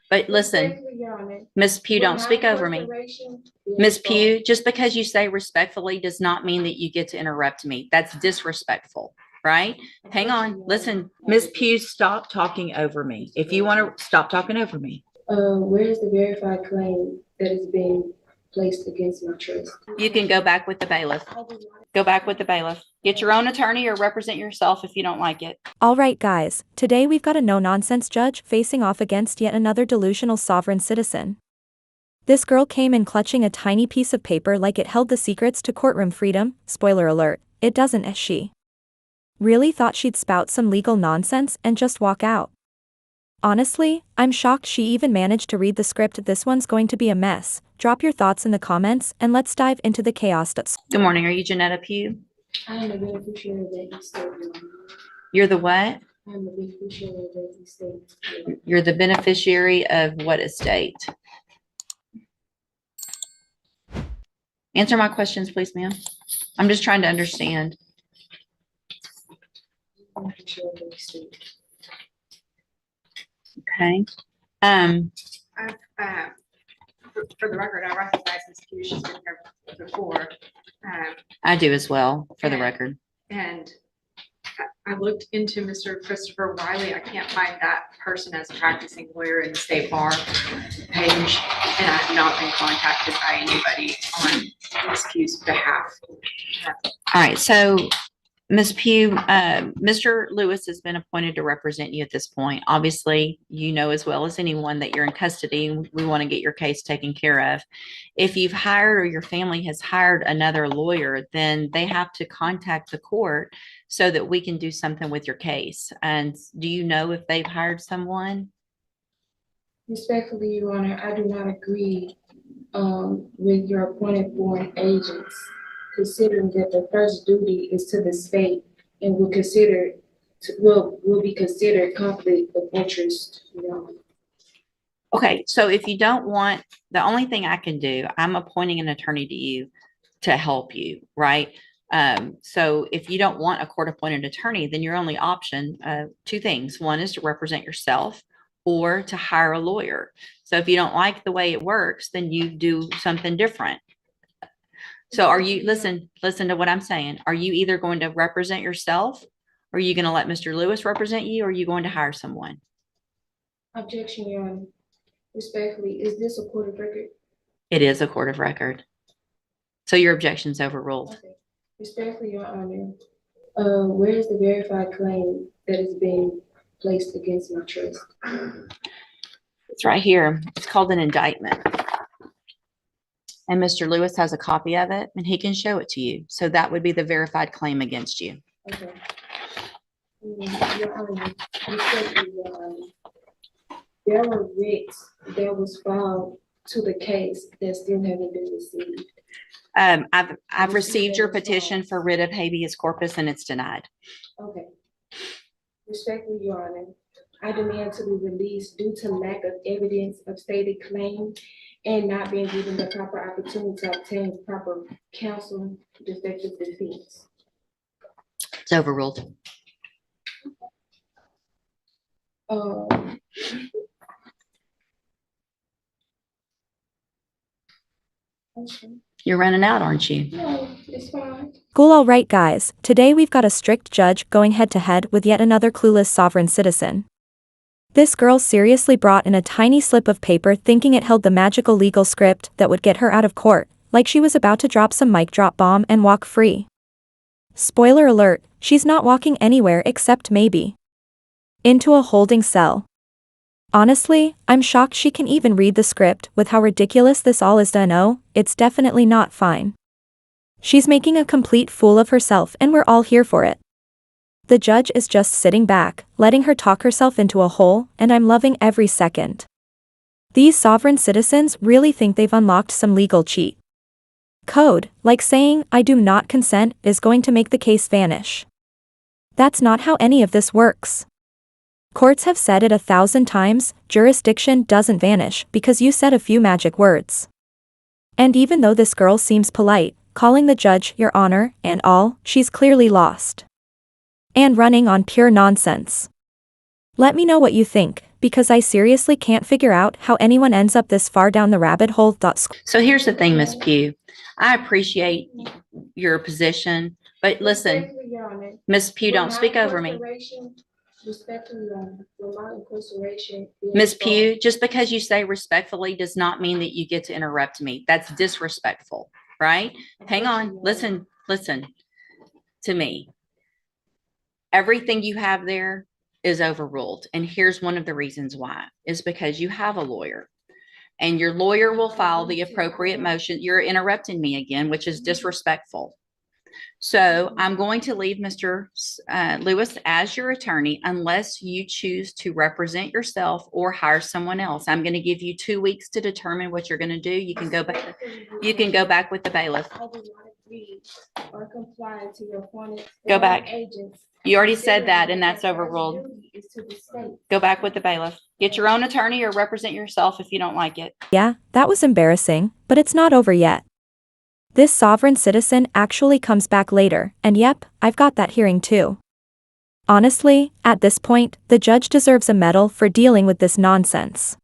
But listen, Respectfully, Your Honor, Miss Pugh, we're don't not speak over me. corporation. Miss Pugh, just because you say respectfully does not mean that you get to interrupt me. That's disrespectful, right? Hang on. Listen, Miss Pugh, stop talking over me. If you want to stop talking over me. Where is the verified claim that is being placed against my trust? You can go back with the bailiff. Go back with the bailiff. Get your own attorney or represent yourself if you don't like it. Alright guys, today we've got a no-nonsense judge facing off against yet another delusional sovereign citizen. This girl came in clutching a tiny piece of paper like it held the secrets to courtroom freedom. Spoiler alert, it doesn't, as she really thought she'd spout some legal nonsense and just walk out. Honestly, I'm shocked she even managed to read the script. This one's going to be a mess. Drop your thoughts in the comments and let's dive into the chaos that's— Good morning. Are you Janetta Pugh? I am the beneficiary of that estate. You're the what? I am the beneficiary of that estate. You're the beneficiary of what estate? Answer my questions, please, ma'am. I'm just trying to understand. Beneficiary of that estate. Okay. For the record, I recognize Ms. Pugh. She's been here before. I do as well, for the record. And I looked into Mr. Christopher Wiley. I can't find that person as a practicing lawyer in the state bar page, and I have not been contacted by anybody on Ms. Pugh's behalf. All right, so Ms. Pugh, Mr. Lewis has been appointed to represent you at this point. Obviously, you know as well as anyone that you're in custody and we want to get your case taken care of. If you've hired or your family has hired another lawyer, then they have to contact the court so that we can do something with your case. And do you know if they've hired someone? Respectfully, Your Honor, I do not agree with your appointed foreign agents, considering that the first duty is to the state and will be considered conflict of interest. Your Honor. Okay, so if you don't want, the only thing I can do, I'm appointing an attorney to you to help you, right? So if you don't want a court-appointed attorney, then your only option, two things. One is to represent yourself or to hire a lawyer. So if you don't like the way it works, then you do something different. So are you, listen to what I'm saying. Are you either going to represent yourself? Or are you going to let Mr. Lewis represent you? Or are you going to hire someone? Objection, Your Honor. Respectfully, is this a court of record? It is a court of record. So your objection's overruled. Okay. Respectfully, Your Honor, where is the verified claim that is being placed against my trust? It's right here. It's called an indictment. And Mr. Lewis has a copy of it and he can show it to you. So that would be the verified claim against you. Okay. Your Honor, respectfully, Your Honor, there were writs that was filed to the case that still haven't been received. I've received your petition for writ of habeas corpus and it's denied. Okay. Respectfully, Your Honor, I demand to be released due to lack of evidence of stated claim and not being given the proper opportunity to obtain proper counsel, defective defense. It's overruled. Okay. You're running out, aren't you? No, it's fine. Cool, alright guys, today we've got a strict judge going head to head with yet another clueless sovereign citizen. This girl seriously brought in a tiny slip of paper thinking it held the magical legal script that would get her out of court, like she was about to drop some mic drop bomb and walk free. Spoiler alert, she's not walking anywhere except maybe into a holding cell. Honestly, I'm shocked she can even read the script. With how ridiculous this all is done. Oh, it's definitely not fine. She's making a complete fool of herself and we're all here for it. The judge is just sitting back, letting her talk herself into a hole, and I'm loving every second. These sovereign citizens really think they've unlocked some legal cheat code, like saying, "I do not consent," is going to make the case vanish. That's not how any of this works. Courts have said it 1,000 times, jurisdiction doesn't vanish because you said a few magic words. And even though this girl seems polite, calling the judge "Your Honor" and all, she's clearly lost and running on pure nonsense. Let me know what you think. because I seriously can't figure out how anyone ends up this far down the rabbit hole. So here's the thing, Miss Pugh. I appreciate your position, but listen, Respectfully, Your Honor, Miss Pugh, don't with my speak over me. incarceration- Respectfully, Your Honor, with my incarceration being Miss involved- Pugh, just because you say respectfully does not mean that you get to interrupt me. That's disrespectful, right? Hang on, listen to me. Everything you have there is overruled. And here's one of the reasons why, is because you have a lawyer. And your lawyer will file the appropriate motion. You're interrupting me again, which is disrespectful. So I'm going to leave Mr. Lewis as your attorney unless you choose to represent yourself or hire someone else. I'm going to give you 2 weeks to determine what you're going to do. You can go back. You can go back with the bailiff. I do not agree or comply to your appointed Go back. agents. You already said that, and that's overruled. Duty is to the state. Go back with the bailiff. Get your own attorney or represent yourself if you don't like it. Yeah, that was embarrassing, but it's not over yet. This sovereign citizen actually comes back later, and yep, I've got that hearing too. Honestly, at this point, the judge deserves a medal for dealing with this nonsense.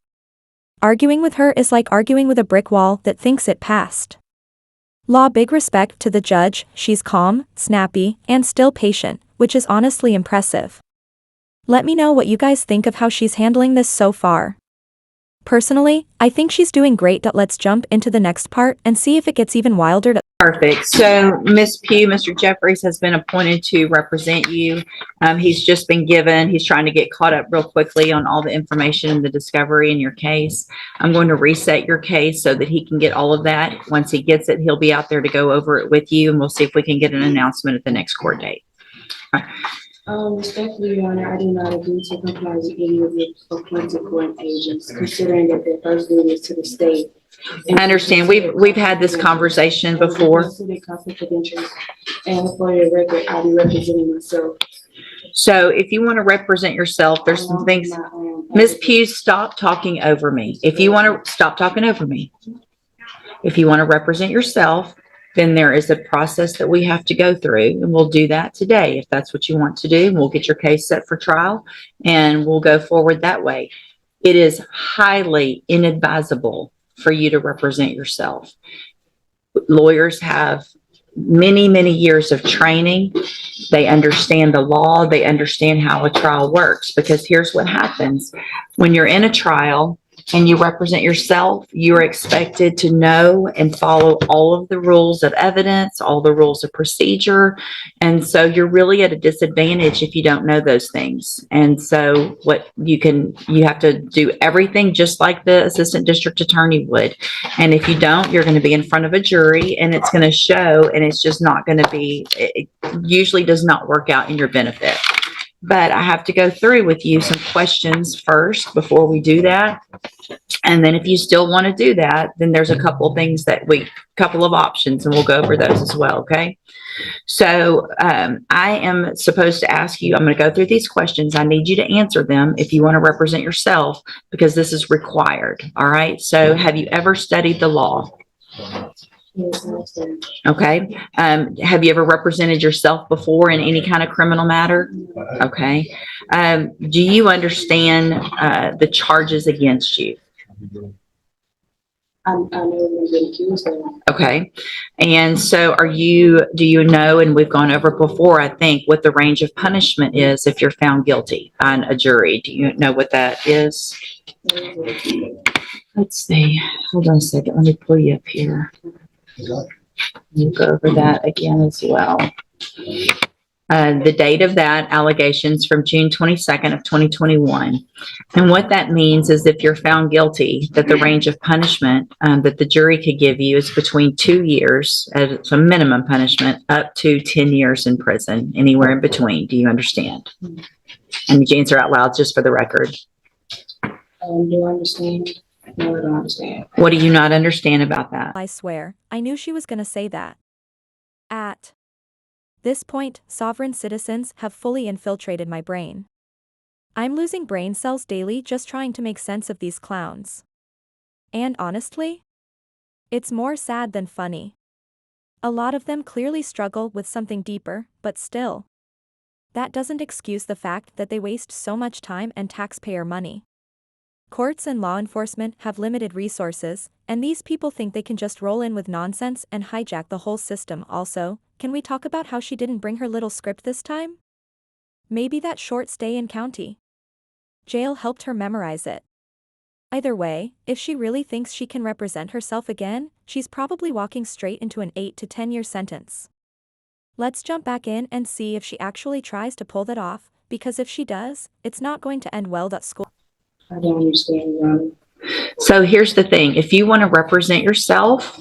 Arguing with her is like arguing with a brick wall that thinks it passed. Big respect to the judge, she's calm, snappy, and still patient, which is honestly impressive. Let me know what you guys think of how she's handling this so far. Personally, I think she's doing great. Let's jump into the next part and see if it gets even wilder. Perfect. So Ms. Pugh, Mr. Jeffries has been appointed to represent you. He's trying to get caught up real quickly on all the information and the discovery in your case. I'm going to reset your case so that he can get all of that. Once he gets it, he'll be out there to go over it with you, and we'll see if we can get an announcement at the next court date. Respectfully, Your Honor, I do not agree to comply with any of the appointed court agents, considering that their first duty is to the state. I understand. We've had this conversation before. Confidential. And for your record, I'll be representing myself. So if you want to represent yourself, there's some things. Ms. Pugh, stop talking over me. If you want to stop talking over me. If you want to represent yourself, then there is a process that we have to go through, and we'll do that today if that's what you want to do. We'll get your case set for trial and we'll go forward that way. It is highly inadvisable for you to represent yourself. Lawyers have many, many years of training. They understand the law. They understand how a trial works, because here's what happens. When you're in a trial and you represent yourself, you're expected to know and follow all of the rules of evidence, all the rules of procedure. And so you're really at a disadvantage if you don't know those things. And so you have to do everything just like the assistant district attorney would. And if you don't, you're going to be in front of a jury and it's going to show, and it's just not going to be, it usually does not work out in your benefit. But I have to go through with you some questions first before we do that. And then if you still want to do that, then there's a couple of options, and we'll go over those as well. Okay. So I am supposed to ask you, I'm going to go through these questions. I need you to answer them if you want to represent yourself, because this is required. All right. So have you ever studied the law? Okay. Have you ever represented yourself before in any kind of criminal matter? Okay. Do you understand the charges against you? I'm never been accused of. Okay. And so do you know, and we've gone over before, I think, what the range of punishment is if you're found guilty on a jury? Do you know what that is? Let's see. Hold on a second. Let me pull you up here. We'll go over that again as well. The date of that allegations from June 22nd of 2021. And what that means is if you're found guilty, that the range of punishment that the jury could give you is between 2 years as a minimum punishment up to 10 years in prison, anywhere in between. Do you understand? And you answer out loud just for the record. Do I understand? No, I don't understand. What do you not understand about that? I swear, I knew she was gonna say that. At this point, sovereign citizens have fully infiltrated my brain. I'm losing brain cells daily just trying to make sense of these clowns. And honestly, it's more sad than funny. A lot of them clearly struggle with something deeper, but still. That doesn't excuse the fact that they waste so much time and taxpayer money. Courts and law enforcement have limited resources, and these people think they can just roll in with nonsense and hijack the whole system. Also, can we talk about how she didn't bring her little script this time? Maybe that short stay in county jail helped her memorize it. Either way, if she really thinks she can represent herself again, she's probably walking straight into an 8 to 10 year sentence. Let's jump back in and see if she actually tries to pull that off, because if she does, it's not going to end well. School. I don't understand, Your Honor. So here's the thing. If you want to represent yourself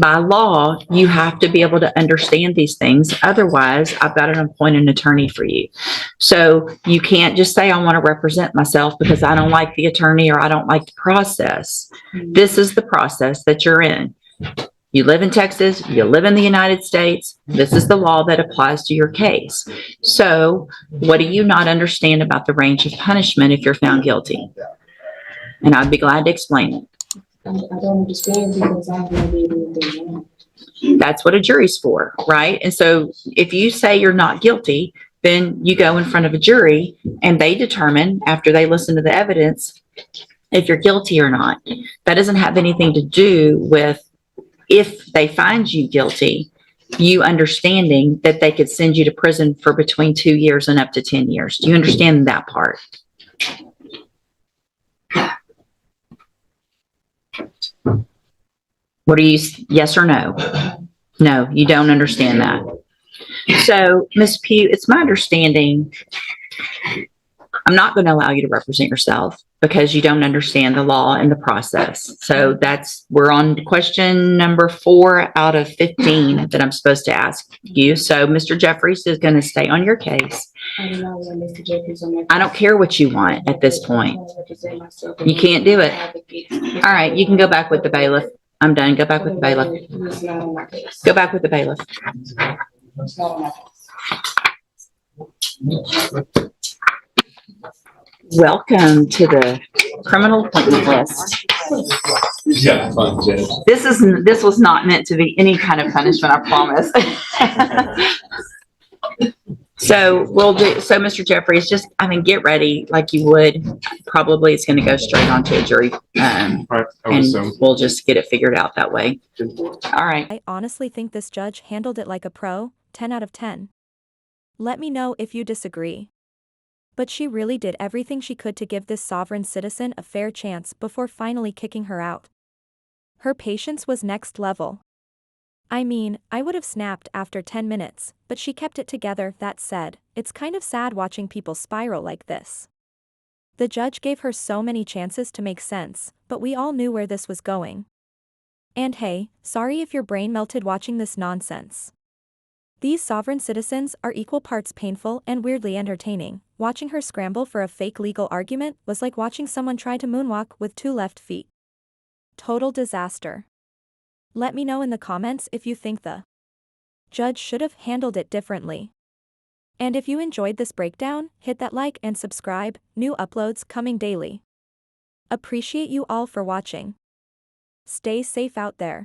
by law, you have to be able to understand these things. Otherwise, I've got to appoint an attorney for you. So you can't just say, I want to represent myself because I don't like the attorney or I don't like the process. This is the process that you're in. You live in Texas, you live in the United States. This is the law that applies to your case. So what do you not understand about the range of punishment if you're found guilty? And I'd be glad to explain it. I don't understand because I'm going to be able to do that. That's what a jury's for, right? And so if you say you're not guilty, then you go in front of a jury and they determine after they listen to the evidence if you're guilty or not. That doesn't have anything to do with if they find you guilty, you understanding that they could send you to prison for between 2 years and up to 10 years. Do you understand that part? What are you, yes or no? No, you don't understand that. So, Ms. Pugh, it's my understanding, I'm not going to allow you to represent yourself because you don't understand the law and the process. So we're on question number 4 out of 15 that I'm supposed to ask you. So Mr. Jeffries is going to stay on your case. I don't know when Mr. Jeffries on my. I don't care what you want at this point. You can't do it. All right, you can go back with the bailiff. I'm done. Go back with the bailiff. He's not on my case. Go back with the bailiff. He's not on my case. Welcome to the criminal appointment list. Yeah, fun, Judge. This was not meant to be any kind of punishment, I promise. So Mr. Jeffries, get ready like you would. Probably it's going to go straight onto a jury. Right, I would And assume. we'll just get it figured out that way. All right. I honestly think this judge handled it like a pro, 10 out of 10. Let me know if you disagree. But she really did everything she could to give this sovereign citizen a fair chance before finally kicking her out. Her patience was next level. I mean, I would have snapped after 10 minutes, but she kept it together. That said, it's kind of sad watching people spiral like this. The judge gave her so many chances to make sense, but we all knew where this was going. And hey, sorry if your brain melted watching this nonsense. These sovereign citizens are equal parts painful and weirdly entertaining. Watching her scramble for a fake legal argument was like watching someone try to moonwalk with 2 left feet. Total disaster. Let me know in the comments if you think the judge should have handled it differently. And if you enjoyed this breakdown, hit that like and subscribe. New uploads coming daily. Appreciate you all for watching. Stay safe out there.